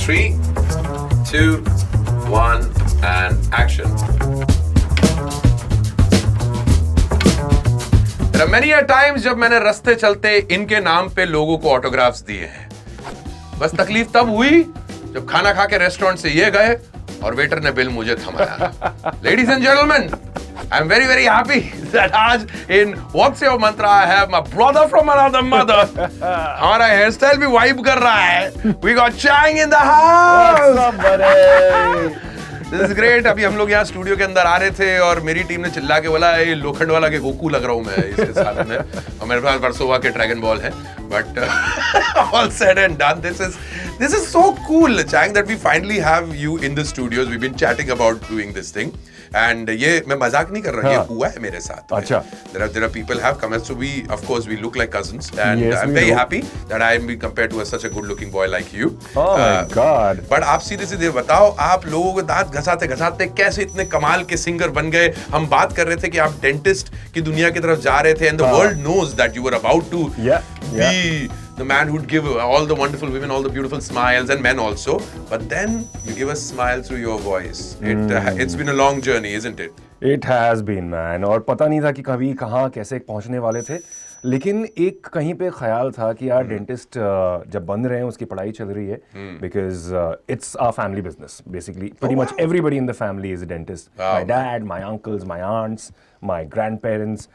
3, 2, 1 and action. There are many a times जब मैंने रास्ते चलते इनके नाम पे लोगों को ऑटोग्राफ्स दिए हैं। बस तकलीफ तब हुई जब खाना खा के रेस्टोरेंट से ये गए और वेटर ने बिल मुझे थमाया। Ladies and gentlemen, I'm very very happy that आज in What's Your Mantra I have my brother from another mother. हमारा हेयर स्टाइल भी वाइब कर रहा है। We got Chang in the house. What's up, buddy? This is great. अभी हम लोग यहाँ स्टूडियो के अंदर आ रहे थे और मेरी टीम ने चिल्ला के बोला ये लोखंड वाला के गोकू लग रहा हूँ मैं इस साथ में, और मेरे पास वर्सोवा के ड्रैगन बॉल है। But all said and done, this is so cool, Chang, that we finally have you in the studios. We've been chatting about doing this thing. And ये मैं मजाक नहीं कर रहा, ये हुआ है मेरे साथ। अच्छा। There are people have come, so we of course we look like cousins, and Yes, I'm we very do. happy that I am being compared to such a good-looking boy like you. Oh my God. But आप सीधे सीधे बताओ, आप लोगों को दांत घसाते घसाते कैसे इतने कमाल के सिंगर बन गए? हम बात कर रहे थे कि आप डेंटिस्ट की दुनिया की तरफ जा रहे थे, and the world knows that you were about to be the man who'd give all the wonderful women all the beautiful smiles, and men also. But then you give a smile through your voice. It's been a long journey, isn't it? It has been, man. और पता नहीं था कि कभी कहाँ कैसे पहुँचने वाले थे, लेकिन एक कहीं पे ख्याल था कि यार डेंटिस्ट जब बन रहे हैं उसकी पढ़ाई चल रही है, because it's a family business basically. Pretty much everybody in the family is a dentist. My dad, my uncles, my aunts, my grandparents,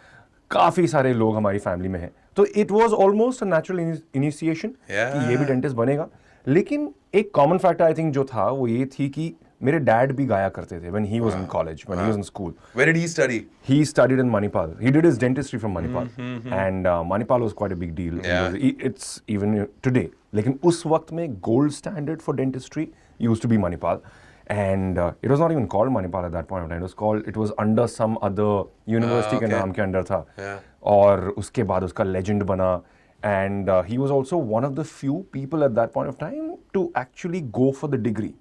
काफ़ी सारे लोग हमारी फैमिली में हैं. तो it was almost a natural initiation कि ये भी डेंटिस्ट बनेगा. लेकिन एक कॉमन फैक्टर आई थिंक जो था वो ये थी कि मेरे डैड भी गाया करते थे when he was in college, when he was in school. Where did he study? He studied in Manipal. He did his dentistry from Manipal. And Manipal was quite a big deal. Yeah. It's even today. लेकिन उस वक्त में gold standard for dentistry used to be Manipal. And it was not even called Manipal at that point of time. It was under some other university के नाम के अंदर था. और उसके बाद उसका legend बना. And he was also one of the few people at that point of time to actually go for the degree.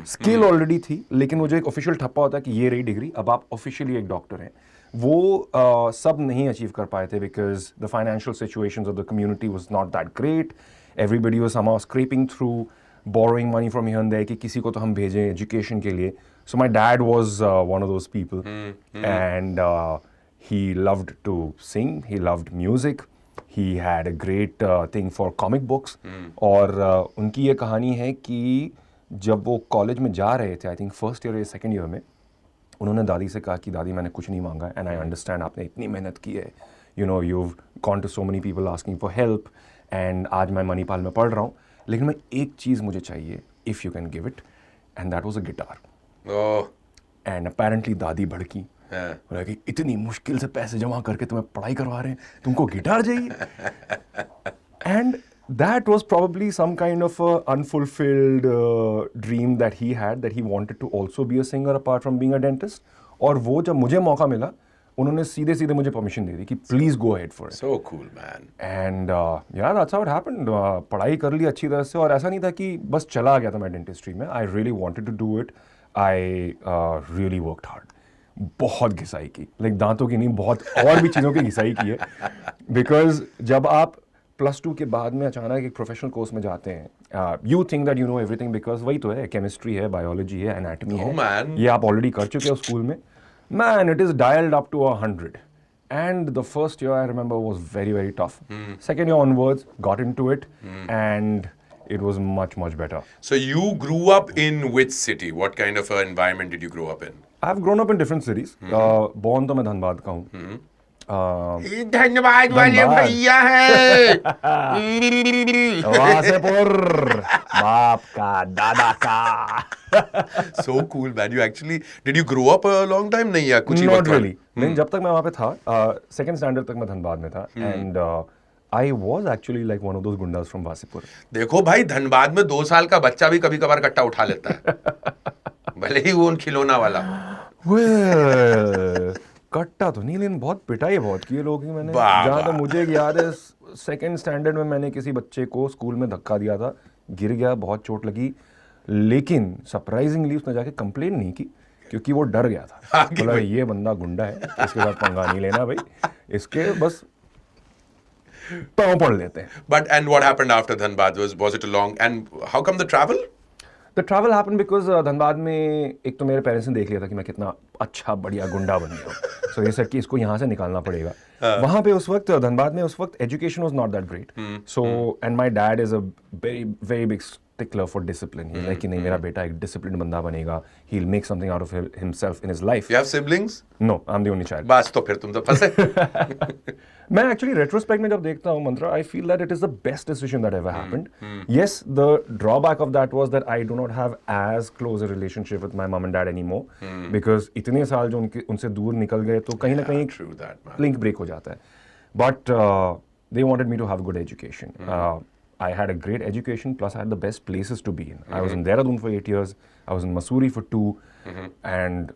Skill already थी, लेकिन वो जो एक ऑफिशियल ठप्पा होता है कि ये रही डिग्री, अब आप ऑफिशियली एक डॉक्टर हैं, वो सब नहीं अचीव कर पाए थे because the financial situations of the community was not that great. Everybody was somehow scrapping through, borrowing money from here and there कि किसी को तो हम भेजें एजुकेशन के लिए. So my dad was one of those people and he loved to sing, he loved music, he had a great thing for comic books. और उनकी ये कहानी है कि जब वो कॉलेज में जा रहे थे, आई थिंक फर्स्ट ईयर या सेकेंड ईयर में, उन्होंने दादी से कहा कि दादी मैंने कुछ नहीं मांगा, एंड आई अंडरस्टैंड आपने इतनी मेहनत की है, you know you've gone to so many people asking for help, and आज मैं मणिपाल में पढ़ रहा हूँ, लेकिन मैं एक चीज़ मुझे चाहिए, if you can give it, and that was a guitar. And apparently दादी भड़की, बोला कि इतनी मुश्किल से पैसे जमा करके तुम्हें पढ़ाई करवा रहे हैं, तुमको गिटार चाहिए. And that was probably some kind of a unfulfilled dream that he had, that he wanted to also be a singer apart from being a dentist. और वो जब मुझे मौका मिला, उन्होंने सीधे सीधे मुझे परमिशन दे दी कि please go ahead for it. So cool, man. And yeah, that's how it happened. पढ़ाई कर ली अच्छी तरह से, और ऐसा नहीं था कि बस चला गया था मैं डेंटिस्ट्री में. I really wanted to do it. I really worked hard. बहुत घिसाई की, लाइक दांतों की नहीं, बहुत और भी चीज़ों की घिसाई की है. बिकॉज जब आप +2 के बाद में अचानक एक प्रोफेशनल कोर्स में जाते हैं, you think that you know everything, because वही तो है, केमिस्ट्री है, बायोलॉजी है, एनाटमी है, ये आप ऑलरेडी कर चुके हो स्कूल में. Man, it is dialled up to 100. And the first year I remember was very very tough. Second year onwards got into it and it was much better. So you grew up in which city? What kind of an environment did you grow up in? I've grown up in different cities. Born तो मैं धनबाद का हूँ. धन्यवाद वाले भैया है. वासेपुर, बाप का, दादा का. So cool, man. You actually did you grow up a long time? नहीं यार, कुछ ही वक्त. Not really. नहीं, जब तक मैं वहाँ पे था, सेकेंड स्टैंडर्ड तक मैं धनबाद में था, and I was actually like one of those गुंडास from Wasseypur. देखो भाई, धनबाद में 2 साल का बच्चा भी कभी कभार कट्टा उठा लेता है, भले ही वो उन खिलौना वाला. Well, कट्टा तो नहीं, लेकिन बहुत पिटाई बहुत की है लोगों की मैंने. जहाँ तक मुझे याद है, सेकेंड स्टैंडर्ड में मैंने किसी बच्चे को स्कूल में धक्का दिया था, गिर गया, बहुत चोट लगी, लेकिन सरप्राइजिंगली उसने जाके कंप्लेन नहीं की, क्योंकि वो डर गया था. बोला ये बंदा गुंडा है, इसके साथ पंगा नहीं लेना भाई, इसके बस पाँव पड़ लेते हैं. But and what happened after Dhanbad? Was it a long, and how come the travel? The travel happened because Dhanbad में एक तो मेरे पेरेंट्स ने देख लिया था कि मैं कितना अच्छा बढ़िया गुंडा बन गया हूँ, सो ये सर कि इसको यहाँ से निकालना पड़ेगा। वहाँ पे उस वक्त धनबाद में उस वक्त education was not that great, so and my dad is a very very big stickler for discipline. He like कि नहीं, मेरा बेटा एक डिसिप्लिन बंदा बनेगा, he will make something out of himself in his life. You have siblings? No, I am the only child. बस तो फिर तुम तो फंसे। मैं एक्चुअली रेट्रोस्पेक्ट में जब देखता हूँ Mantra, I feel that it is the best decision that ever happened. Yes, the drawback of that was that I do not have as close a relationship with my mum and dad anymore, because इतने साल जो उनसे दूर निकल गए तो कहीं ना कहीं True that, man. Link break हो जाता है। But they wanted me to have good education. I had a great education, plus I had the best places to be in. I was in Dehradun for 8 years, I was in Mussoorie for 2, and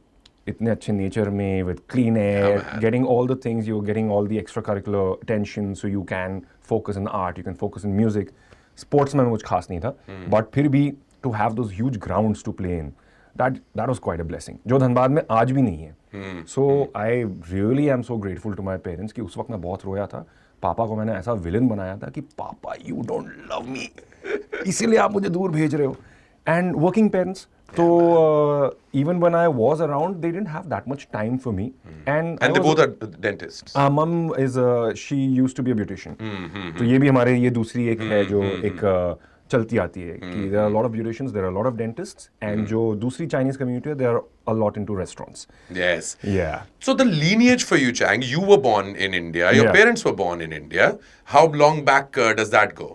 itne अच्छे nature में, with clean air, getting all the things, you're getting all the extracurricular attention, so you can focus in art, you can focus in music. Sports में कुछ खास नहीं था, but फिर भी to have those huge grounds to play in, that was quite a blessing, जो धनबाद में आज भी नहीं है। So I really am so grateful to my parents कि उस वक्त मैं बहुत रोया था। पापा को मैंने ऐसा विलन बनाया था कि पापा यू डोंट लव मी, इसीलिए आप मुझे दूर भेज रहे हो। एंड वर्किंग पेरेंट्स, तो even when I was around, they didn't have that much time for me. And they both are dentists. Mum is she used to be a beautician. तो ये भी हमारे ये दूसरी एक है जो एक चलती आती है कि there are a lot of beauticians, there are a lot of dentists, and जो दूसरी Chinese community है, they are a lot into restaurants. Yes. Yeah. So the lineage for you, Chang, you were born in India, your Yeah. parents were born in India. How long back does that go?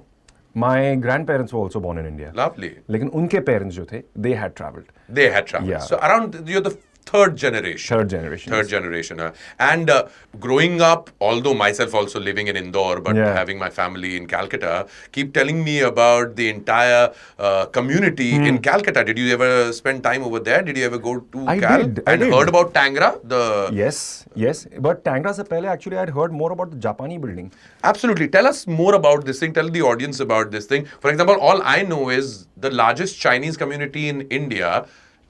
My grandparents were also born in India. Lovely. लेकिन उनके parents जो थे, they had traveled. They had traveled. Yeah. So around, you're the third generation. Third generation. Third generation. And growing up, although myself also living in Indore, but Yeah. having my family in Calcutta, keep telling me about the entire community in Calcutta. Did you ever spend time over there? Did you ever go to I Cal? did, I and did. heard about Tangra? Yes. But Tangra से पहले actually I'd heard more about the Japani building. Absolutely. Tell us more about this thing. Tell the audience about this thing. For example, all I know is the largest Chinese community in India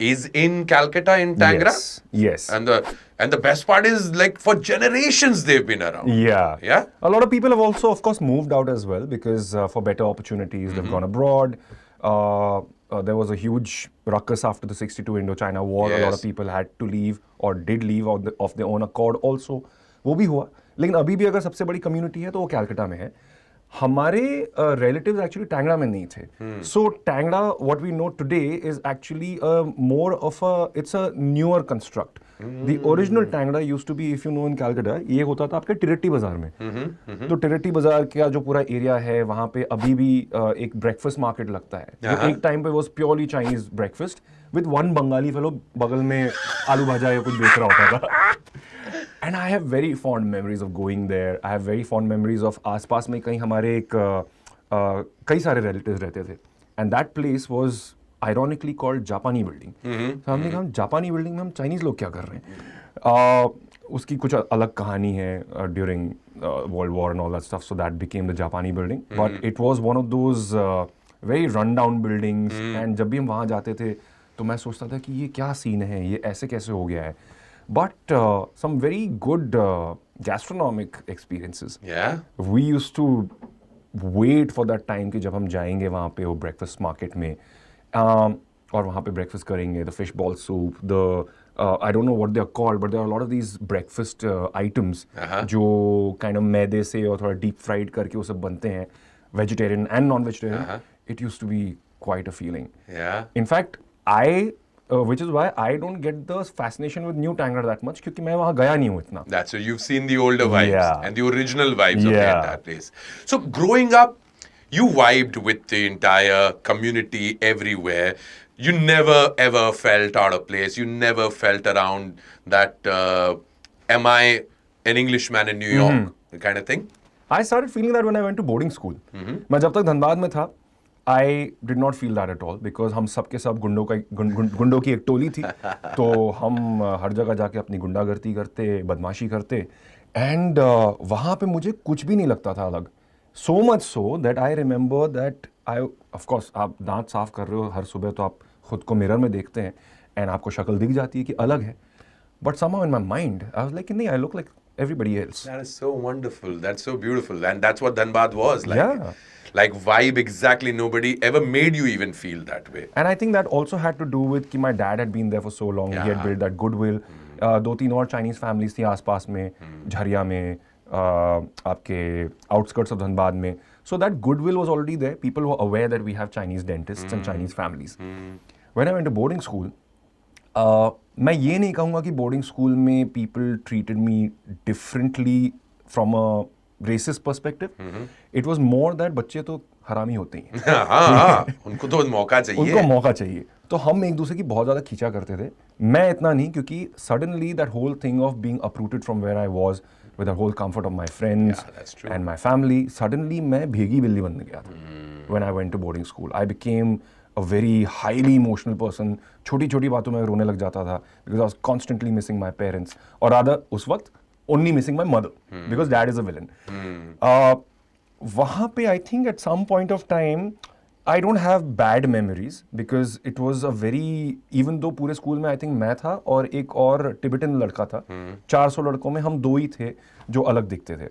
is in Calcutta, in Tangra. Yes. And the best part is, like, for generations they've been around. Yeah. Yeah? A lot of people have also, of course, moved out as well because for better opportunities, they've gone abroad. There was a huge ruckus after the 62 Indochina War. A lot Yes. of people had to leave or did leave of their own accord also. वो भी हुआ। लेकिन अभी भी अगर सबसे बड़ी community है तो वो कैलकाटा में है। हमारे relatives actually टैंगड़ा में नहीं थे। So Tangra, what we know today is actually more of it's a newer construct. The original Tangra used to be, if you know in Calcutta, ये होता था आपके टिरट्टी बाजार में। तो टिरट्टी बाजार का जो पूरा एरिया है वहाँ पे अभी भी एक ब्रेकफास्ट मार्केट लगता है, जो एक टाइम पे was purely Chinese breakfast with one Bengali fellow बगल में आलू भाजा या कुछ बेच रहा होता था। And I have very fond memories of going there. I have very fond memories of आसपास में कहीं हमारे एक कई सारे relatives रहते थे. And that place was ironically called Japani building. तो हमने कहा जापानी बिल्डिंग में हम चाइनीज लोग क्या कर रहे हैं? उसकी कुछ अलग कहानी है during World War and all that stuff. So that became the Japani building. But it was one of those very run-down buildings. And जब भी हम वहाँ जाते थे तो मैं सोचता था कि ये क्या सीन है, ये ऐसे कैसे हो गया है? But some very good gastronomic experiences. Yeah. We used to wait for that time कि जब हम जाएंगे वहाँ पे वो breakfast market में और वहाँ पे breakfast करेंगे, the fish ball soup, the I don't know what they are called, but there are a lot of these breakfast items जो kind of मैदे से और थोड़ा deep fried करके वो सब बनते हैं, vegetarian and non-vegetarian. It used to be quite a feeling. Yeah. In fact, which is why I don't get the fascination with New Tangra that much क्योंकि मैं वहाँ गया नहीं हूँ इतना. That's so you've seen the older vibes Yeah. and the original vibes of the Yeah. entire place. So growing up, you vibed with the entire community everywhere. You never ever felt out of place. You never felt around that, am I an Englishman in New York kind of thing? I started feeling that when I went to boarding school. मैं जब तक धनबाद में था, I did not feel that at all because हम सब के सब गुंडों की एक टोली थी, तो हम हर जगह जाके अपनी गुंडागर्दी करते, बदमाशी करते, and वहाँ पे मुझे कुछ भी नहीं लगता था अलग. So much so that I remember that of course, आप दांत साफ कर रहे हो हर सुबह तो आप खुद को मिरर में देखते हैं and आपको शक्ल दिख जाती है कि अलग है. But somehow in my mind, I was like, नहीं, I look like everybody else. That is so wonderful. That's so beautiful. And that's what Dhanbad was like. Yeah. like vibe exactly nobody ever made you even feel that way. And I think that also had to do with कि my dad had been there for so long. He had built that goodwill. 2-3 और Chinese families थी आसपास में, झरिया में, आपके outskirts of Dhanbad में. So that goodwill was already there. People were aware that we have Chinese dentists and Chinese families. When I went to boarding school, मैं ये नहीं कहूँगा कि boarding school में people treated me differently from a racist perspective. It was more that बच्चे तो हरामी होते ही हैं. हाँ, उनको तो मौका चाहिए. उनको मौका चाहिए. तो हम एक दूसरे की बहुत ज़्यादा खींचा करते थे. मैं इतना नहीं, क्योंकि suddenly that whole thing of being uprooted from where I was with the whole comfort of my friends and my family, suddenly मैं भेगी बिल्ली बन गया था. When I went to boarding school, I became a very highly emotional person. छोटी छोटी बातों में रोने लग जाता था because I was constantly missing my parents. और rather उस वक्त only missing my mother because dad is a villain. वहाँ पे I think at some point of time I don't have bad memories because it was a very, even though पूरे school में I think मैं था और एक और Tibetan लड़का था. 400 लड़कों में हम 2 ही थे जो अलग दिखते थे.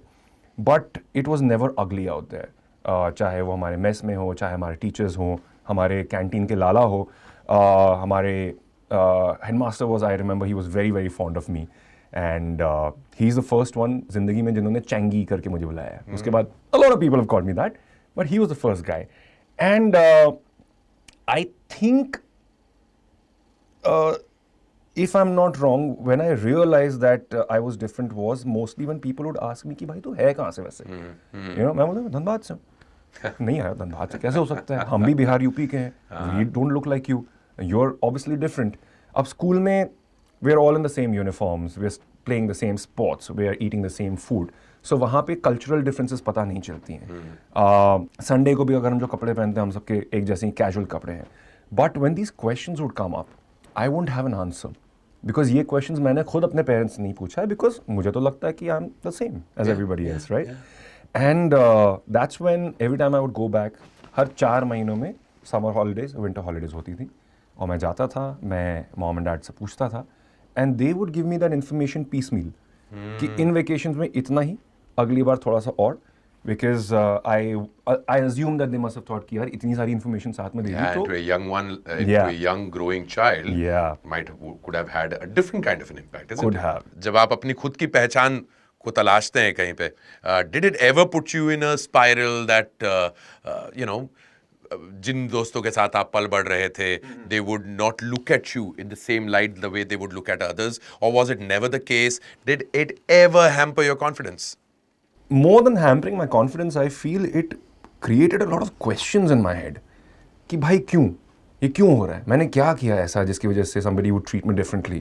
But it was never ugly out there. चाहे वो हमारे मेस में हो, चाहे हमारे टीचर्स हों, हमारे कैंटीन के लाला हो, हमारे headmaster was, I remember, he was very very fond of me. And he is the first one जिंदगी में जिन्होंने चैंगी करके मुझे बुलाया है. उसके बाद a lot of people have called me that, but he was the first guy. And I think, if I'm not wrong, when I realized that I was different was mostly when people would ask me कि भाई तू है कहाँ से वैसे? You know, मैं बोलता धनबाद से. नहीं आया धनबाद से, कैसे हो सकता है? हम भी बिहार यूपी के हैं. We don't look like you. You're obviously different. अब स्कूल में we're all in the same uniforms. We're playing the same sports. We're eating the same food. So वहाँ पे कल्चरल डिफरेंसेस पता नहीं चलती हैं. संडे को भी अगर हम जो कपड़े पहनते हैं हम सबके एक जैसे कैजुअल कपड़े हैं. But when these questions would come up, I won't have an answer because ये क्वेश्चंस मैंने खुद अपने पेरेंट्स से नहीं पूछा है बिकॉज मुझे तो लगता है कि I am the same as everybody else, right? And that's when every time I would go back. हर 4 महीनों में समर हॉलीडेज, विंटर हॉलीडेज होती थी और मैं जाता था, मैं मॉम एंड डैड से पूछता था and they would give me that information piecemeal कि इन वेकेशंस में इतना ही, अगली बार थोड़ा सा और. Because I assume that they must have thought कि यार इतनी सारी information साथ में दे दी तो. To a young one, to a young growing child, could have had a different kind of an impact, isn't it? Could have. जब आप अपनी खुद की पहचान को तलाशते हैं कहीं पे, did it ever put you in a spiral that you know, जिन दोस्तों के साथ आप पल बढ़ रहे थे, they would not look at you in the same light the way they would look at others, or was it never the case? Did it ever hamper your confidence? More than hampering my confidence, I feel it created a lot of questions in my head. कि भाई क्यों? ये क्यों हो रहा है? मैंने क्या किया ऐसा जिसकी वजह से somebody would treat me differently?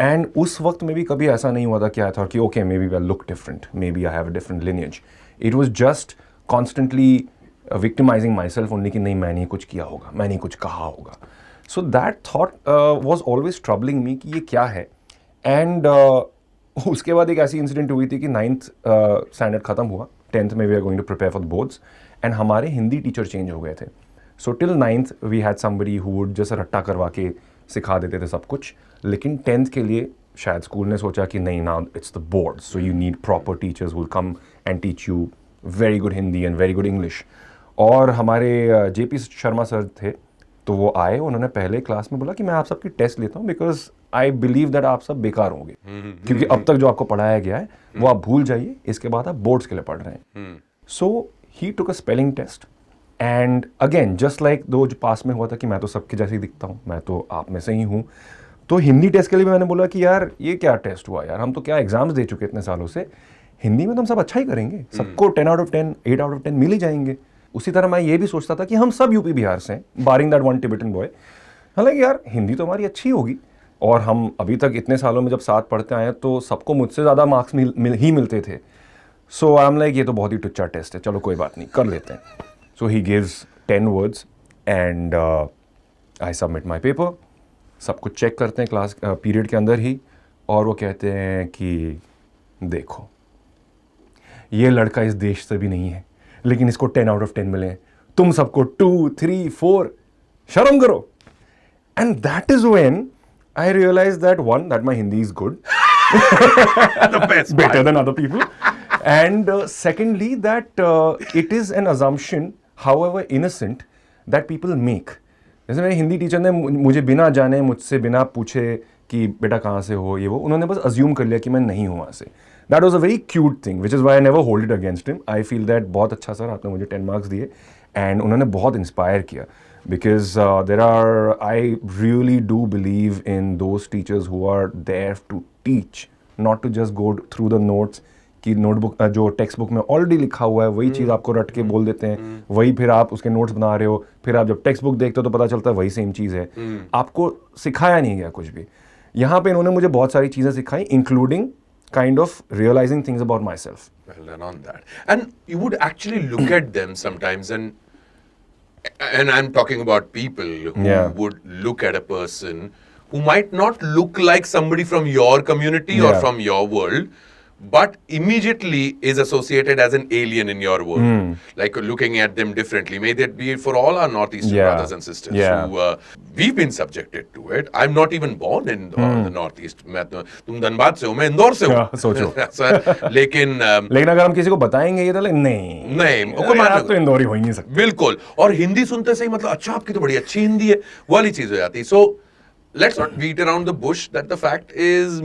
And उस वक्त में भी कभी ऐसा नहीं हुआ था कि I thought कि okay, maybe I look different, maybe I have a different lineage. It was just constantly victimizing myself only कि नहीं मैंने कुछ किया होगा, मैंने कुछ कहा होगा. So that thought was always troubling me कि ये क्या है? And उसके बाद एक ऐसी इंसिडेंट हुई थी कि 9th स्टैंडर्ड ख़त्म हुआ, 10th में we are going to prepare for the boards and हमारे हिंदी टीचर चेंज हो गए थे. So till 9th we had somebody who would just रट्टा करवा के सिखा देते थे सब कुछ. लेकिन 10th के लिए शायद स्कूल ने सोचा कि नहीं, now it's the boards, so you need proper teachers will come and teach you very good Hindi and very good English. और हमारे JP शर्मा सर थे, तो वो आए, उन्होंने पहले क्लास में बोला कि मैं आप सबकी टेस्ट लेता हूँ बिकॉज आई बिलीव दैट आप सब बेकार होंगे क्योंकि अब तक जो आपको पढ़ाया गया है वो आप भूल जाइए, इसके बाद आप बोर्ड्स के लिए पढ़ रहे हैं. So he took a spelling test and again just like दो जो पास में हुआ था कि मैं तो सबके जैसे ही दिखता हूँ, मैं तो आप में से ही हूँ. तो हिंदी टेस्ट के लिए भी मैंने बोला कि यार ये क्या टेस्ट हुआ यार, हम तो क्या एग्जाम्स दे चुके इतने सालों से, हिंदी में तो हम सब अच्छा ही करेंगे, सबको 10 out of 10, 8 out of 10 मिल ही जाएंगे. उसी तरह मैं ये भी सोचता था कि हम सब यूपी बिहार से हैं, बारिंग दैट वन टिबेटन बॉय. हालांकि यार हिंदी तो हमारी अच्छी होगी और हम अभी तक इतने सालों में जब साथ पढ़ते आए तो सबको मुझसे ज़्यादा मार्क्स मिलते थे. सो आई एम लाइक ये तो बहुत ही टुच्चा टेस्ट है, चलो कोई बात नहीं, कर लेते हैं. So he gives 10 words and I submit my paper. सब कुछ चेक करते हैं क्लास पीरियड के अंदर ही और वो कहते हैं कि देखो ये लड़का इस देश से भी नहीं है लेकिन इसको 10 out of 10 मिले हैं, तुम सबको 2, 3, 4, शर्म करो. And that is when I realise that one, that my Hindi is good, better than other people, and secondly that it is an assumption however innocent, that people make. जैसे मेरे हिंदी टीचर ने मुझे बिना जाने, मुझसे बिना पूछे कि बेटा कहाँ से हो, ये वो, उन्होंने बस अज्यूम कर लिया कि मैं नहीं हूँ वहाँ से. That was a very cute thing, which is why I never hold it against him. I feel that बहुत अच्छा सर, आपने मुझे 10 marks दिए, and उन्होंने बहुत inspire किया. Because I really do believe in those teachers who are there to teach, not to just go through the notes. कि notebook जो टेक्स्ट बुक में ऑलरेडी लिखा हुआ है वही चीज़ आपको रट के बोल देते हैं, वही फिर आप उसके नोट्स बना रहे हो, फिर आप जब टेक्स्ट बुक देखते हो तो पता चलता है वही सेम चीज़ है. आपको सिखाया नहीं गया कुछ भी. यहाँ पे इन्होंने मुझे बहुत सारी चीज़ें सिखाई, including kind of realizing things about myself. Well done on that. And you would actually look at them sometimes, and I'm talking about people who would look at a person who might not look like somebody from your community or from your world, but immediately is associated as an alien in your world, like looking at them differently. May that be for all our Northeastern brothers and sisters who we've been subjected to it. I'm not even born in the Northeast. तुम धनबाद से हो, मैं इंदौर से हूँ. सोचो. लेकिन अगर हम किसी को बताएंगे ये तो नहीं आप तो इंदौरी हो ही नहीं सकते. बिल्कुल. और हिंदी सुनते से ही मतलब अच्छा आपकी तो बड़ी अच्छी हिंदी है, वो वाली चीज हो जाती है. So let's not beat around the bush. That the fact is,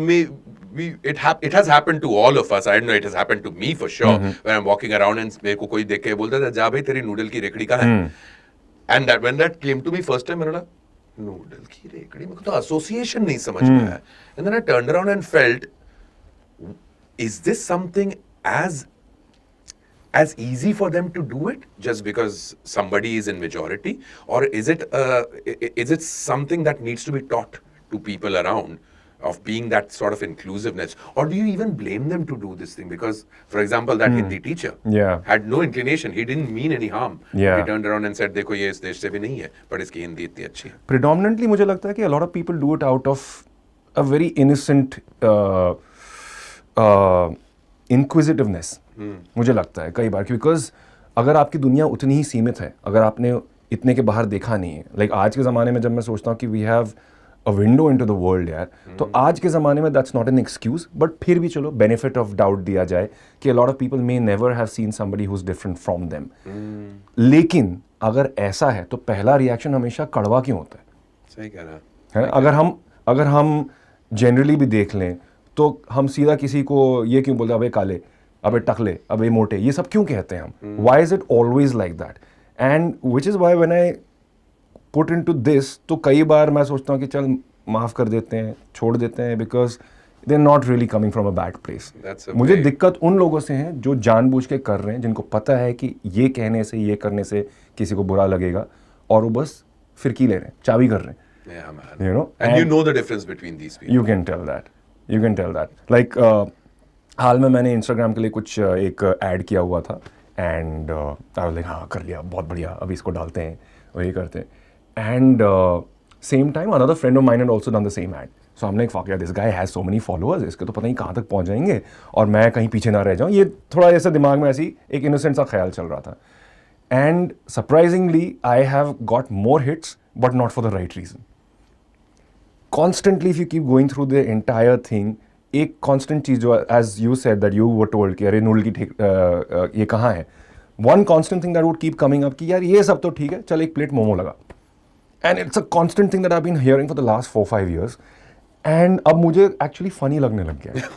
it has happened to all of us. I know it has happened to me for sure. When I'm walking around and मेरे को कोई देख के बोलता था जा भाई तेरी नूडल की रेकड़ी कहाँ है? And that when that came to me first time, मैंने बोला नूडल की रेकड़ी, मेरे को तो association नहीं समझ में आया. And then I turned around and felt, is this something as easy for them to do it just because somebody is in majority, or is it something that needs to be taught to people around, of being that sort of inclusiveness, or do you even blame them to do this thing? Because for example, that Hindi teacher had no inclination, he didn't mean any harm, he turned around and said देखो ये इस देश से भी नहीं है but इसकी हिंदी इतनी अच्छी है. Predominantly मुझे लगता है कि a lot of people do it out of a very innocent inquisitiveness. मुझे लगता है कई बार, बिकॉज अगर आपकी दुनिया उतनी ही सीमित है, अगर आपने इतने के बाहर देखा नहीं है, लाइक आज के ज़माने में जब मैं सोचता हूँ कि we have a window into the world यार, तो आज के ज़माने में that's not an excuse, but फिर भी चलो बेनिफिट ऑफ डाउट दिया जाए कि a lot of people may never have seen somebody who is different from them. लेकिन अगर ऐसा है तो पहला रिएक्शन हमेशा कड़वा क्यों होता है? सही कह रहा है. अगर हम जनरली भी देख लें तो हम सीधा किसी को ये क्यों बोलते हैं अबे काले, अबे टकले, अबे मोटे, ये सब क्यों कहते हैं हम? Why is it always like that? And which is why when I put into this, तो कई बार मैं सोचता हूँ कि चल माफ़ कर देते हैं, छोड़ देते हैं, because they are not really coming from a bad place. मुझे दिक्कत उन लोगों से है जो जानबूझ के कर रहे हैं, जिनको पता है कि ये कहने से, ये करने से किसी को बुरा लगेगा, और वो बस फिरकी ले रहे हैं, चाबी कर रहे हैं. Yeah, man. You know, and you know the difference between these people. You can tell that. Like हाल में मैंने Instagram के लिए कुछ एक ऐड किया हुआ था, and I was like हाँ कर लिया, बहुत बढ़िया, अभी इसको डालते हैं, वही करते हैं. And same time another friend of mine had also done the same ad. So I'm like fuck yeah, this guy has so many followers, इसके तो पता नहीं कहाँ तक पहुँच जाएंगे और मैं कहीं पीछे ना रह जाऊँ. ये थोड़ा ऐसा दिमाग में ऐसी एक इनोसेंट सा ख्याल चल रहा था. And surprisingly I have got more hits, but not for the right reason. Constantly if you keep going through the entire thing, एक constant चीज़ जो, as you said that you were told कि अरे noodle की ये कहाँ है, one constant thing that would keep coming up कि यार ये सब तो ठीक है, चल एक प्लेट मोमो लगा. And it's a constant thing that I've been hearing for the last 4-5 years. And अब मुझे actually funny लगने लग गया.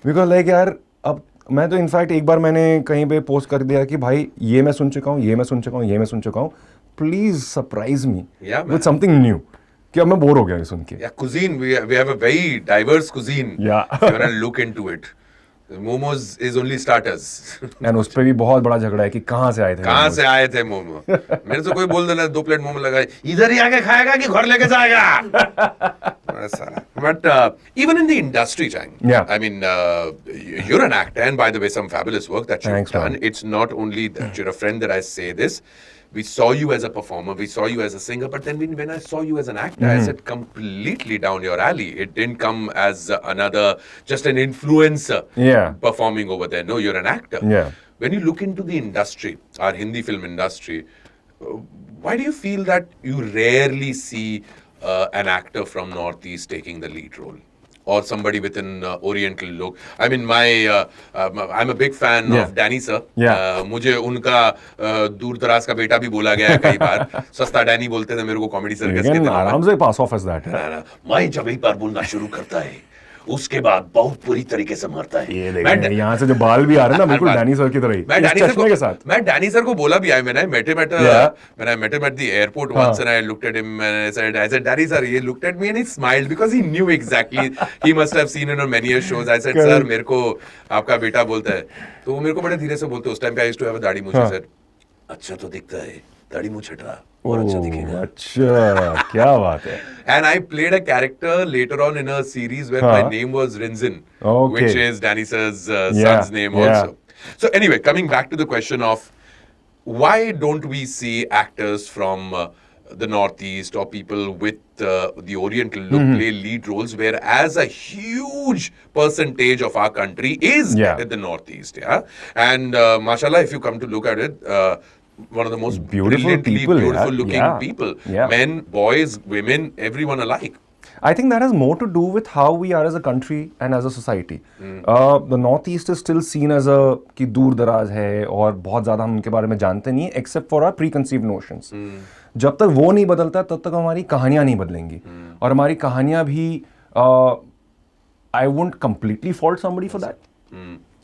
Because like यार अब मैं तो इनफैक्ट एक बार मैंने कहीं पे पोस्ट कर दिया कि भाई ये मैं सुन चुका हूँ, ये मैं सुन चुका हूँ, ये मैं सुन चुका हूँ, please surprise me with something new. कि अब मैं बोर हो गया सुन के. Yeah, cuisine, we have a very diverse cuisine. Yeah. If you want to look into it. Momos is only starters. And उस पे भी बहुत बड़ा झगड़ा है कि कहाँ से आए थे मोमो. मेरे से कोई बोल देना 2 प्लेट मोमो लगाए, इधर ही आके खाएगा कि घर लेके जाएगा. But even in the industry, Chang, I mean, you're an actor, and by the way, some fabulous work that you've done. Man. It's not only that you're a friend that I say this. We saw you as a performer, we saw you as a singer, but then when I saw you as an actor, I said completely down your alley. It didn't come as just an influencer performing over there. No, you're an actor. Yeah. When you look into the industry, our Hindi film industry, why do you feel that you rarely see an actor from Northeast taking the lead role? or somebody with an Oriental look. I mean, I'm a big fan Yeah. of Danny sir. Yeah. मुझे उनका दूर दराज का बेटा भी बोला गया है कई बार. सस्ता डैनी बोलते थे मेरे को कॉमेडी सर्कस के Again, दिनों में. आराम से pass off as that. मैं जब एक बार बोलना शुरू करता है उसके बाद बहुत बुरी तरीके से मारता है. ये देखें, यहाँ से जो बाल भी आ रहे हैं ना बिल्कुल डैनी सर की तरह ही. मैं इस डैनी सर चश्मे के साथ. मैं डैनी सर को बोला भी है. when I met him Yeah. at the airport once and I looked at him and I said Danny sir, he looked at me and he smiled because he knew exactly. He must have seen it on many shows. I said sir मेरे को आपका बेटा बोलता है. तो वो मेरे को बड़े धीरे से बोलते. उस टाइम पे I used to have a दाढ़ी मूंछ. Said अच्छा तो दिखता है. दाढ़ी मूंछ हटा और अच्छा दिखेगा. अच्छा, क्या बात है. And I played a character later on in a series where my name was Rinzin, Okay. which is Danny sir's Yeah, son's name yeah. also. So anyway, coming back to the question of why don't we see actors from the Northeast or people with the Oriental look Mm-hmm. play lead roles, whereas a huge percentage of our country is Yeah. at the Northeast, yeah? And mashallah, if you come to look at it, one of the most Beautiful brilliantly people, beautiful yeah. looking Yeah. people. Yeah. Men, boys, women, everyone alike. I think that has more to do with how we are as a country and as a society. The Northeast is still seen as a कि दूर दराज है और बहुत ज़्यादा हम उनके बारे में जानते नहीं है except for our preconceived notions. जब तक वो नहीं बदलता तब तक हमारी कहानियाँ नहीं बदलेंगी. और हमारी कहानियाँ भी I won't completely fault somebody for that.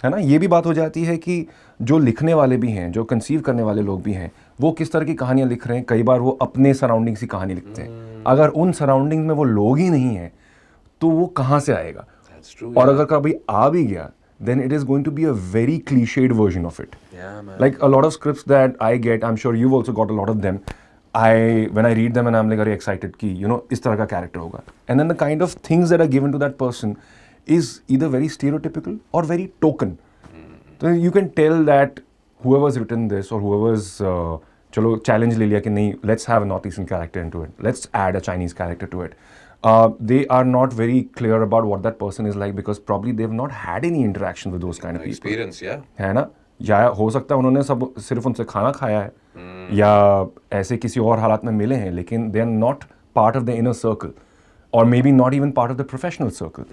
है ना. ये भी बात हो जाती है कि जो लिखने वाले भी हैं, जो कंसीव करने वाले लोग भी हैं, वो किस तरह की कहानियाँ लिख रहे हैं. कई बार वो अपने सराउंडिंग्स की कहानी लिखते हैं. अगर उन सराउंडिंग में वो लोग ही नहीं हैं तो वो कहाँ से आएगा. That's true. और अगर कभी आ भी गया then it is going to be a very cliched version of it. Yeah, man. Like a lot of scripts that I get, I'm sure you've also got a lot of them. When I read them and I'm like very excited कि you know इस तरह का character होगा. And then the kind of things that are given to that person is either very stereotypical or very token. So you can tell that whoever's written this or whoever's चलो challenge ले लिया कि नहीं, let's have a northeastern character into it. Let's add a Chinese character to it. They are not very clear about what that person is like because probably they've not had any interaction with those kind of people. Experience, yeah. है ना. या हो सकता है उन्होंने सब सिर्फ उनसे खाना खाया है या ऐसे किसी और हालात में मिले हैं लेकिन they are not part of the inner circle or maybe not even part of the professional circle.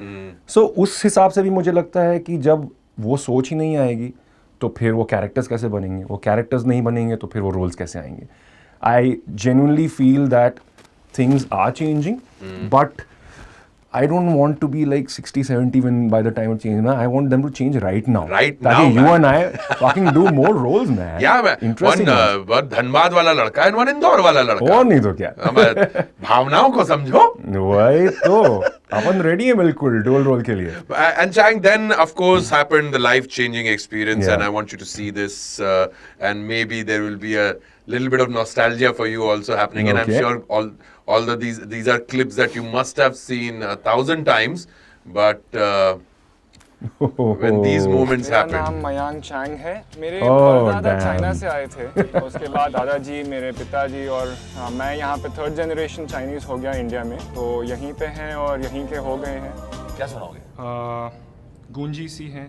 So उस हिसाब से भी मुझे लगता है कि जब वो सोच ही नहीं आएगी तो फिर वो कैरेक्टर्स कैसे बनेंगे. वो कैरेक्टर्स नहीं बनेंगे तो फिर वो रोल्स कैसे आएंगे. I genuinely feel that things are changing, but I don't want to be like 60, 70 when by the time it changes. I want them to change right now. Right ताकि now, you man. and I fucking do more roles, man. Yeah, man. Interesting. One Dhanbad वाला लड़का and one Indore वाला लड़का. और नहीं तो क्या. भावनाओं को समझो. वही तो अपन रेडी है बिल्कुल डुअल रोल के लिए. And Chang, then of course happened the life-changing experience, Yeah. and I want you to see this, and maybe there will be a little bit of nostalgia for you also happening, and I'm Okay. sure all these are clips that you must have seen 1,000 times, but when these moments मेरा happen. नाम मयांग Chang है. मेरे Oh, परदादा damn. China से आए थे. उसके बाद दादाजी, मेरे पिताजी और मैं यहाँ पे 3rd जनरेशन चाइनीज़ हो गया इंडिया में. तो यहीं पे हैं और यहीं के हो गए हैं. क्या सुनाओगे? गूंजी सी हैं.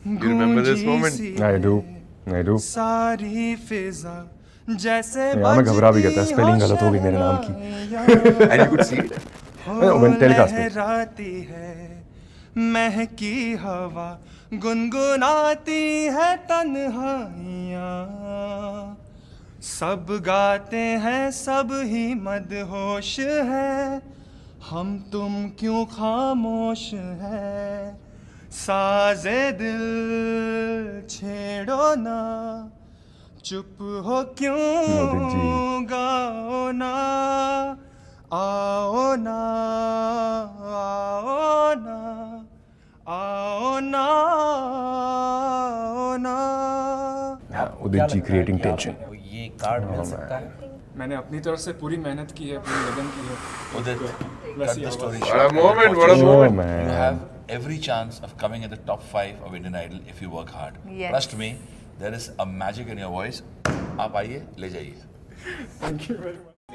You remember this moment? I do. सारी फिजा जैसे यार मैं घबरा भी गया था, स्पेलिंग गलत हो गई मेरे नाम की. And you could see it. When telecast पे. लहराती है महकी हवा गुनगुनाती है तन्हाइयाँ सब गाते हैं सब ही मदहोश है हम तुम क्यों खामोश है साजे दिल छेड़ो ना चुप हो मोदी जी. क्यों गाओ ना आओ ना आओ ना आओ ना आओ ना. Udit ji creating tension. ये कार्ड मिल सकता है मैंने अपनी तरफ से पूरी मेहनत की है, पूरी लगन की है. उदित बस cut ये the story What a short. moment! What a Oh moment! man. You have every chance of coming at the top 5 of Indian Idol if you work hard. Yes. Trust me, there is a magic in your voice. आप आइए ले जाइए.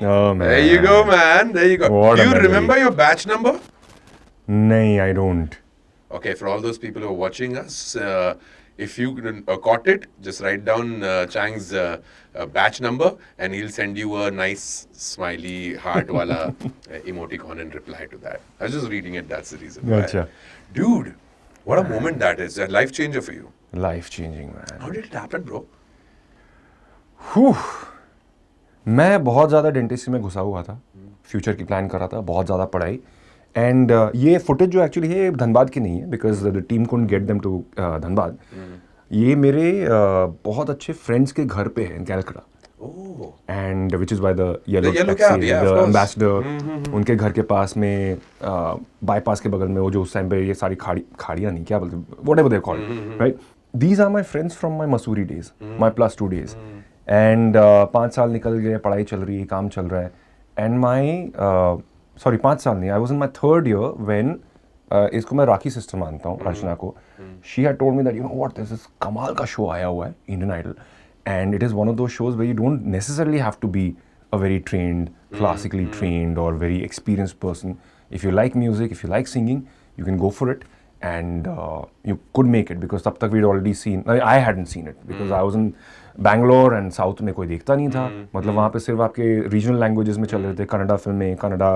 Oh man. There you go, man. There you go. What a Do you memory. remember your batch number? नहीं, I don't. Okay, for all those people who are watching us, If you caught it, just write down Chang's batch number, and he'll send you a nice smiley heart wala emoticon in reply to that. I was just reading it. That's the reason why. Gotcha. Dude, what a moment that is. A life changer for you. Life changing, man. How did it happen, bro? मैं बहुत ज़्यादा dentistry में घुसा हुआ था, future की plan कर रहा था, बहुत ज़्यादा पढ़ाई. एंड ये फुटेज जो एक्चुअली है धनबाद की नहीं है, because the team couldn't get them to Dhanbad. ये मेरे बहुत अच्छे फ्रेंड्स के घर पे है in Calcutta. And which is by the yellow taxi, the Ambassador. उनके घर के पास में बाईपास के बगल में वो जो उस टाइम पे ये सारी खाड़ियाँ नहीं क्या बोलते, whatever they called, right. These are my friends from my Mussoorie days, my +2 days. And 5 साल निकल गए, पढ़ाई चल रही है, काम चल रहा है. And my, sorry 5 साल नहीं, I was in my 3rd year when, इसको मैं राखी सिस्टर मानता हूँ, अर्चना को. She had told me that, you know what, there's this कमाल का शो आया हुआ है, Indian Idol. And it is one of those shows where you don't necessarily have to be a very trained, classically trained or very experienced person. If you like music, if you like singing, you can go for it. And you could make it because तब तक we'd already seen, I hadn't seen it because I was in Bangalore and South में कोई देखता नहीं था. मतलब वहाँ पे सिर्फ आपके regional languages में चल रहे थे, कन्नड़ा फिल्में, कन्नड़ा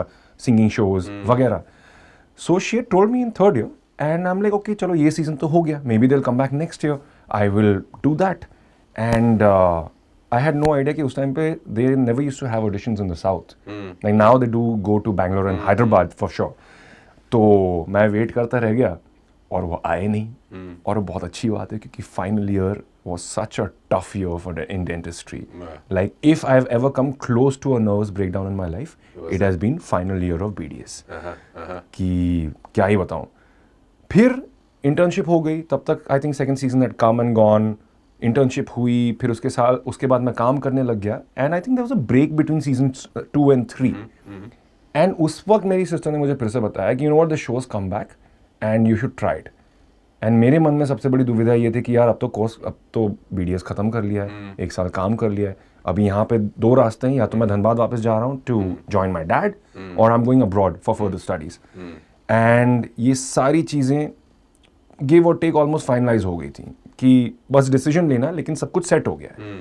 singing shows वगैरह. So she had told me in 3rd year and I'm like, okay चलो ये season तो हो गया, maybe they'll come back next year, I will do that. And I had no idea कि उस time पे they never used to have auditions in the South. Like now they do go to Bangalore and Hyderabad for sure. तो मैं wait करता रह गया और वो आए नहीं. और बहुत अच्छी बात है क्योंकि final year was such a tough year for in dentistry. Like if I have ever come close to a nervous breakdown in my life, it has been final year of BDS. कि क्या ही बताऊं. फिर internship हो गई, तब तक I think second season had come and gone. Internship हुई, फिर उसके बाद मैं काम करने लग गया. And I think there was a break between season 2 and 3. एंड उस वक्त मेरी सिस्टर ने मुझे फिर से बताया कि you know what, the shows come back and you should try it. And मेरे मन में सबसे बड़ी दुविधा ये थी कि यार अब तो बीडीएस ख़त्म कर लिया है, 1 साल काम कर लिया है, अभी यहाँ पे 2 रास्ते हैं, या तो मैं धनबाद वापस जा रहा हूँ टू जॉइन माई डैड और I am going abroad for further studies. And ये सारी चीज़ें गिव और टेक ऑलमोस्ट फाइनलाइज हो गई थी कि बस डिसीजन लेना, लेकिन सब कुछ सेट हो गया है.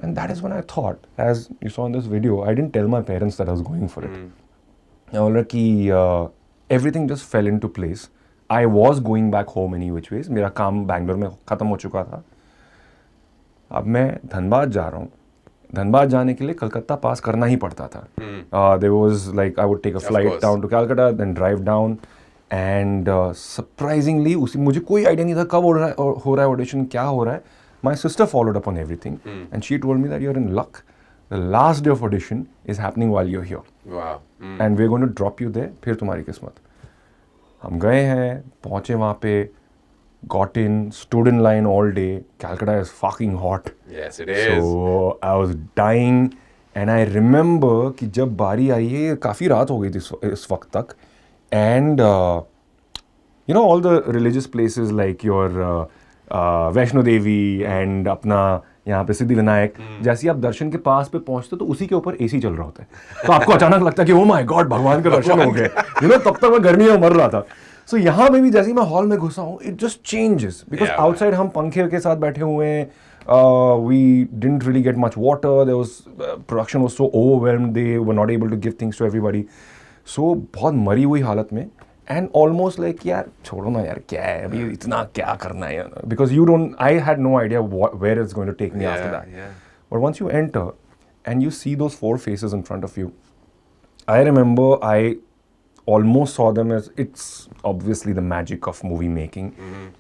And that is when I thought, as you saw in this video, I didn't tell my parents that I was going for it. और कि everything just fell into place. I was going back home any which ways. मेरा काम बैंगलोर में ख़त्म हो चुका था. अब मैं धनबाद जा रहा हूँ. धनबाद जाने के लिए कलकत्ता पास करना ही पड़ता था. There was like I would take a flight down to Calcutta, then drive down. And surprisingly, मुझे कोई आइडिया नहीं था कब हो रहा है ऑडिशन, क्या हो रहा है. My sister followed up on everything, and she told me that you're in luck. The last day of audition is happening while you're here. Wow. And we're going to drop you there. फिर तुम्हारी किस्मत. हम गए हैं, पहुँचे वहाँ पे, got in, stood in line all day. Calcutta is fucking hot. Yes, it is. So I was dying. And I remember कि जब बारी आई है, काफ़ी रात हो गई थी इस वक्त तक. And you know all the religious places like your Vaishno Devi and अपना यहाँ पे सिद्धि विनायक, जैसे आप दर्शन के पास पे पहुंचते तो उसी के ऊपर एसी चल रहा होता है. तो आपको अचानक लगता है कि ओ माय गॉड, भगवान के दर्शन हो गए. यू नो तब तक मैं गर्मी में मर रहा था. सो यहाँ पे भी जैसे ही मैं हॉल में घुसा हूँ, it just changes because outside हम पंखे के साथ बैठे हुए हैं. We didn't really get much water. There was production was so overwhelmed, they were not able to give things to everybody. So बहुत मरी हुई हालत में. And almost like यार छोड़ो ना यार, क्या है अभी इतना क्या करना है, because you don't, I had no idea where it's going to take me after that. But once you enter and you see those 4 faces in front of you, I remember I almost saw them as, it's obviously the magic of movie making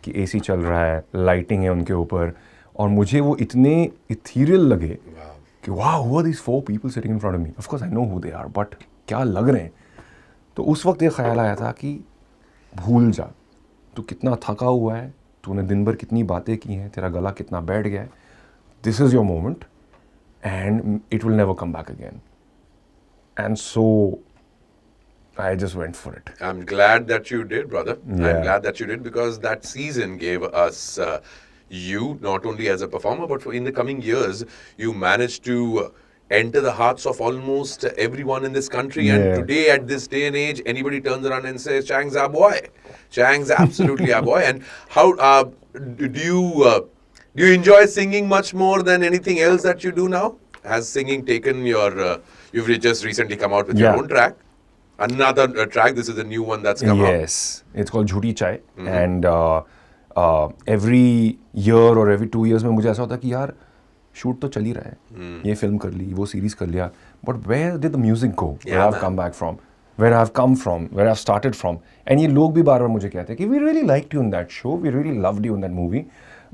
कि AC चल रहा है, lighting है उनके ऊपर, और मुझे वो इतने ethereal लगे कि wow, who are these 4 people sitting in front of me? Of course I know who they are, but क्या लग रहे हैं. तो उस वक्त ये ख्याल आया था कि भूल जा, तू कितना थका हुआ है, तूने दिन भर कितनी बातें की हैं, तेरा गला कितना बैठ गया है. This is your moment and it will never come back again. And so I just went for it. I'm glad that you did, brother. Yeah. I'm glad that you did, because that season gave us you, not only as a performer, but in the coming years, you managed to enter the hearts of almost everyone in this country. And Yeah. today, at this day and age, anybody turns around and says, Chang's our boy. Chang's absolutely our boy. And how do you enjoy singing much more than anything else that you do now? Has singing taken your? You've just recently come out with your Yeah. own track. Another track. This is a new one that's come out. Yes, it's called Jhuti Chai, and every year or every 2 years में मुझे ऐसा होता है कि यार shoot तो चल ही रहा है, ये फिल्म कर ली, वो सीरीज कर लिया, but where did the music go, where I have come back from, where I have come from, where I have started from. And ये लोग भी बार बार मुझे कहते हैं कि we really liked you in that show, we really loved you in that movie,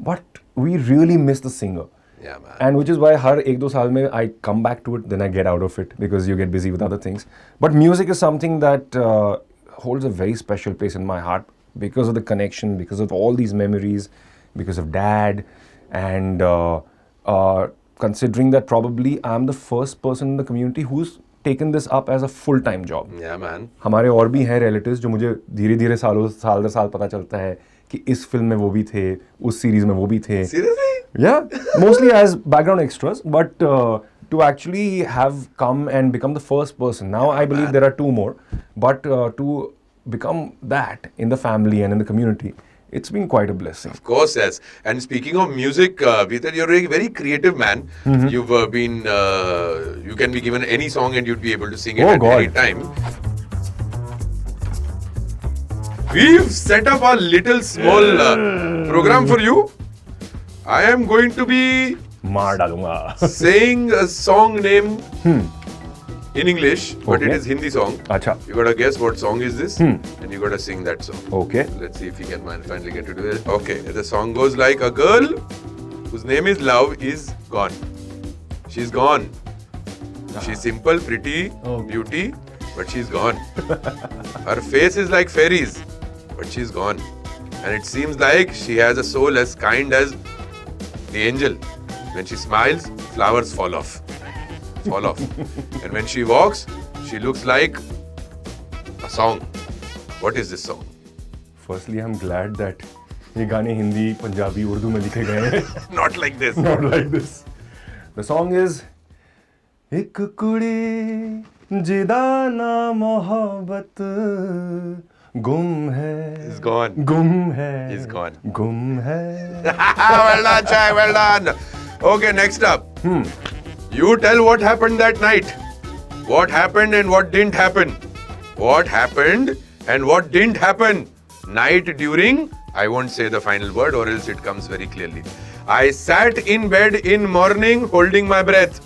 but we really miss the singer. Yeah, man. And which is why हर 1-2 साल में I come back to it, then I get out of it because you get busy with other things. But music is something that holds a very special place in my heart because of the connection, because of all these memories, because of Dad, and considering that probably I'm the first person in the community who's taken this up as a full-time job. Yeah, man. हमारे और भी हैं relatives जो मुझे धीरे धीरे साल दर साल पता चलता है कि इस फिल्म में वो भी थे, उस सीरीज में वो भी थे. Seriously? Yeah, mostly as background extras, but to actually have come and become the first person. Now I believe there are 2 more, but to become that in the family and in the community, it's been quite a blessing. Of course, yes. And speaking of music, Peter, you're a very creative man. You've been, you can be given any song and you'd be able to sing it Oh, at God. any time. We've set up a little small program for you. I am going to be मार डालूंगा. saying a song name in English, but it Okay. is Hindi song. अच्छा. You gotta guess what song is this, and you gotta sing that song. Okay. Let's see if we can finally get to do it. Okay, the song goes like a girl whose name is Love is gone. She's gone. She's simple, pretty, beauty, but she's gone. Her face is like fairies, but she's gone. And it seems like she has a soul as kind as the angel. When she smiles, flowers fall off. And when she walks, she looks like a song. What is this song? Firstly, I'm glad that ये गाने हिंदी, पंजाबी, उर्दू में लिखे गए हैं. Not like this. Not like this. The song is एक कुड़ी जिदा ना मोहब्बत गुम है. He's gone. गुम है. He's gone. गुम है. Well done, Chai. Well done. Okay, next up. You tell what happened that night. What happened and what didn't happen. What happened and what didn't happen. Night during, I won't say the final word or else it comes very clearly. I sat in bed in morning holding my breath.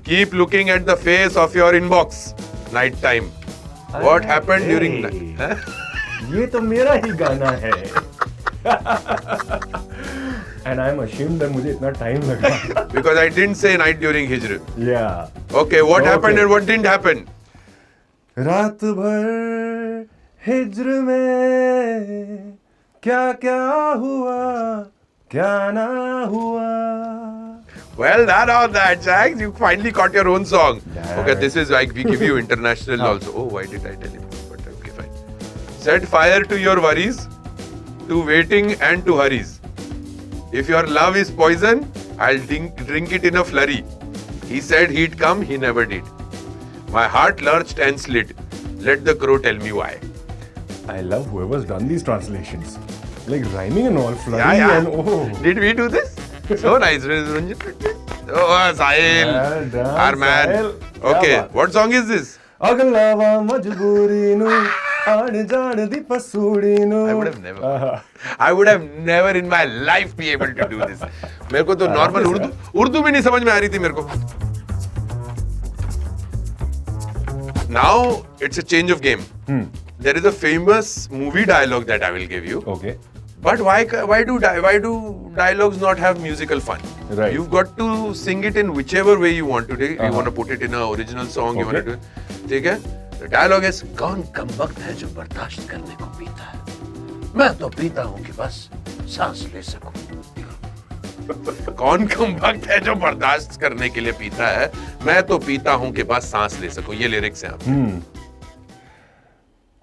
Keep looking at the face of your inbox. Night time. What happened during night? ये तो मेरा ही गाना है. And I'm ashamed that मुझे इतना time लगा. Because I didn't say night during Hijr. Yeah. Okay, what Okay. happened and what didn't happen? रात भर हिज्र में क्या क्या हुआ क्या ना हुआ. Well done on that, Jax. You finally got your own song. Yeah. Okay, this is like we give you international also. Oh, why did I tell him? But okay, fine. Set fire to your worries, to waiting and to hurries. If your love is poison, I'll drink it in a flurry. He said he'd come, he never did. My heart lurched and slid. Let the crow tell me why. I love whoever's done these translations. Like rhyming and all, flurry Yeah. and oh. Did we do this? So nice. Oh, Sahil. Well done, Our man. Sahil. Okay, Kya baat. what song is this? अगलावा मजबूरी नु आण जाण दी पसूड़ी नु. I would have never in my life be able to do this. मेरे को तो normal Urdu भी नहीं समझ में आ रही थी मेरे को. Now it's a change of game. There is a famous movie dialogue that I will give you. Okay. But why do dialogues not have musical fun? Right. You've got to sing it in whichever way you want to do. You want to put it in an original song. You want to Okay. do it. ठीक है? The dialogue is कौन कमबख्त है जो बर्दाश्त करने को पीता है. मैं तो पीता हूँ कि बस सांस ले सकूं. कौन कमबख्त है जो बर्दाश्त करने के लिए पीता है. मैं तो पीता हूँ कि बस सांस ले सकूं. ये लिरिक्स हैं आपके.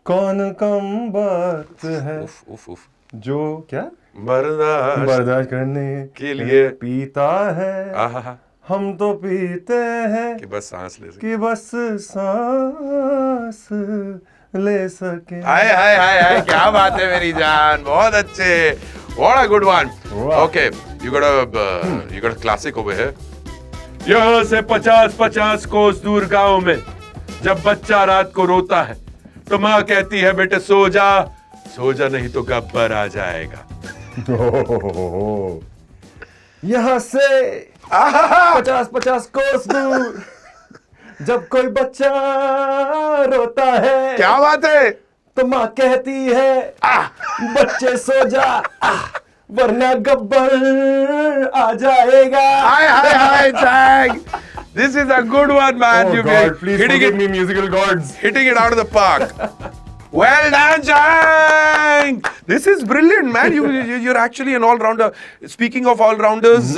कौन कम वक्त है उफ उफ उफ. जो क्या बर्दाश्त बर्दाश्त करने के लिए पीता है. आहा. हम तो पीते हैं कि बस सांस ले सके। कि बस सांस ले सके। हाय हाय हाय हाय, क्या बात है मेरी जान, बहुत अच्छे, what a good one. Wow. Okay, you got a classic over here. यहाँ से 50-50 कोस दूर गांव में जब बच्चा रात को रोता है तो माँ कहती है बेटे सो जा नहीं तो गब्बर आ जाएगा। यहाँ से 50-50 कोस दूर जब कोई बच्चा रोता है क्या बात है, तो माँ कहती है बच्चे सो जा वरना गब्बर आ जाएगा। हाय हाय हाय Chang, this is a good one man. Oh You've God, been please hitting forgive it, me, musical gods. hitting it out of the park. Well done, Chang. This is brilliant, man. You're actually an all-rounder. Speaking of all-rounders,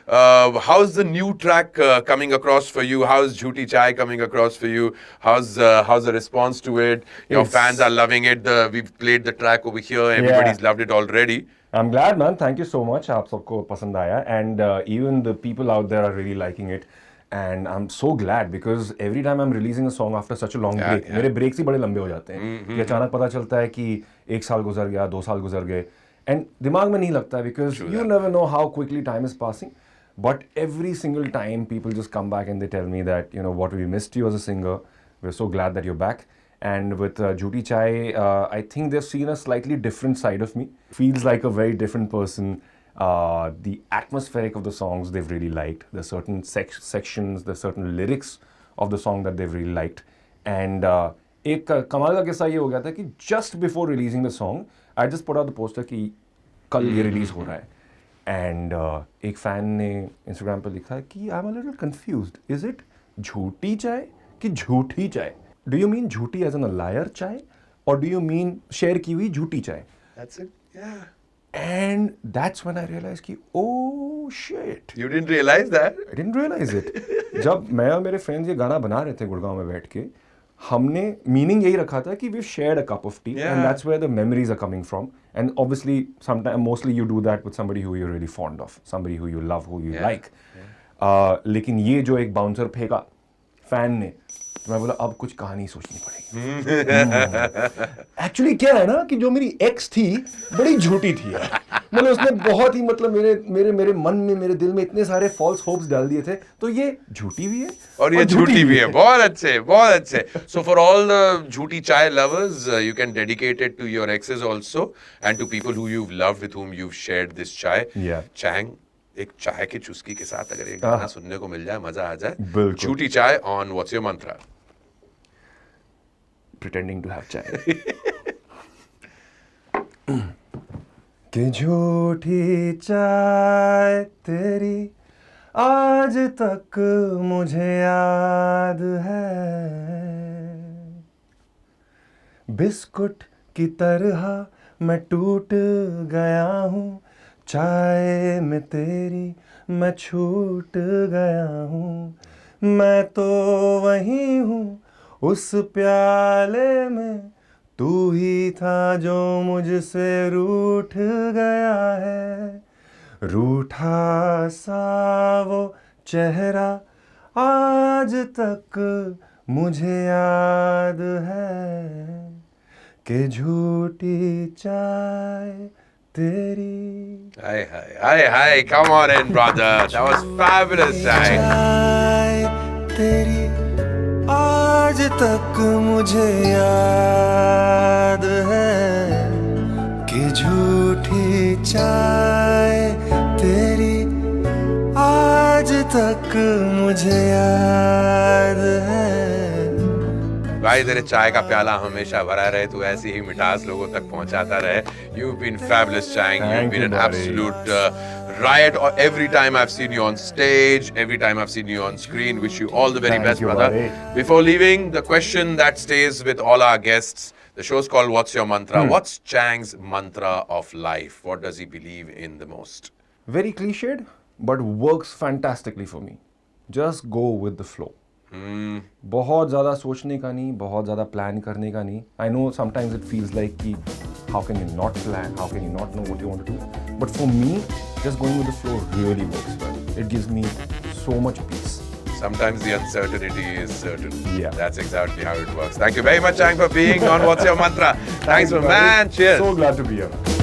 how's the new track coming across for you? How's Jhuti Chai coming across for you? How's the response to it? Your fans are loving it. We've played the track over here. Everybody's loved it already. I'm glad, man. Thank you so much. आप सबको पसंद आया, and even the people out there are really liking it. And I'm so glad because every time I'm releasing a song after such a long break, मेरे breaks ही बड़े लंबे हो जाते हैं कि अचानक पता चलता है कि 1 साल गुजर गया, 2 साल गुजर गए, and दिमाग में नहीं लगता है because you never know how quickly time is passing. But every single time people just come back and they tell me that, you know, what we missed you as a singer. We're so glad that you're back. And with Jhuti Chai, I think they've seen a slightly different side of me. Feels like a very different person. The atmospheric of the songs they've really liked. There's certain sections, there's certain lyrics of the song that they've really liked. And एक कमाल का किस्सा ये हो गया था कि just before releasing the song, I just put out the poster कि कल ये release हो रहा है. And एक fan ने Instagram पर लिखा कि I'm a little confused. Is it झूठी चाय कि झूठी चाय? Do you mean झूठी as in a liar chai? Or do you mean share की हुई झूठी चाय? That's it. Yeah. And that's when I realized कि oh shit. You didn't realize that? I didn't realize it. जब मैं और मेरे friends ये गाना बना रहे थे गुड़गांव में बैठ के, हमने meaning यही रखा था कि we've shared a cup of tea, and that's where the memories are coming from. And obviously, mostly you do that with somebody who you're really fond of, somebody who you love, who you like. लेकिन ये जो एक bouncer फेंका fan ने, तो मैं बोला अब कुछ कहानी सोचनी पड़ेगी। एक्चुअली क्या है ना कि जो मेरी एक्स थी बड़ी झूठी थी यार। मतलब उसने बहुत ही मतलब मेरे मन में, मेरे दिल में इतने सारे फॉल्स होप्स डाल दिए थे, तो ये झूठी भी है और ये झूठी भी है। बहुत अच्छे, बहुत अच्छे। So for all the Jhuti Chai lovers, you can dedicate it to your exes also and to people who you've loved, with whom you've shared this chai. Yeah. Chang, एक चाय की चुस्की के साथ अगर एक गाना सुनने को मिल जाए, मजा आ जाए। बिल्कुल। Jhuti Chai on What's Your Mantra? Pretending to have chai. कि झूठी चाय तेरी आज तक मुझे याद है, बिस्कुट की तरह मैं टूट गया हूँ, चाय में तेरी मैं छूट गया हूँ, मैं तो वही हूँ उस प्याले में, तू ही था जो मुझसे रूठ गया है, रूठा सा वो चेहरा आज तक मुझे याद है, कि झूठी चाय तेरी। Hi, come on in, brother. That was fabulous, Chai. चाय तेरी आज तक मुझे याद है, कि झूठी चाय तेरी आज तक मुझे याद है। भाई तेरे चाय का प्याला हमेशा भरा रहे, तू ऐसी ही मिठास लोगों तक पहुंचाता रहे। You've been fabulous, Chang. You've been an absolute riot every time I've seen you on stage, every time I've seen you on screen. Wish you all the very best, brother. Before leaving, the question that stays with all our guests, the show's called What's Your Mantra? What's Chang's mantra of life? What does he believe in the most? Very cliched, but works fantastically for me. Just go with the flow. बहुत ज़्यादा सोचने का नहीं, बहुत ज़्यादा plan करने का नहीं. I know sometimes it feels like कि how can you not plan, how can you not know what you want to do? But for me, just going with the flow really works well. It gives me so much peace. Sometimes the uncertainty is certain. Yeah. That's exactly how it works. Thank you very much, Chang, for being on What's Your Mantra. Thanks, my man. Cheers. So glad to be here.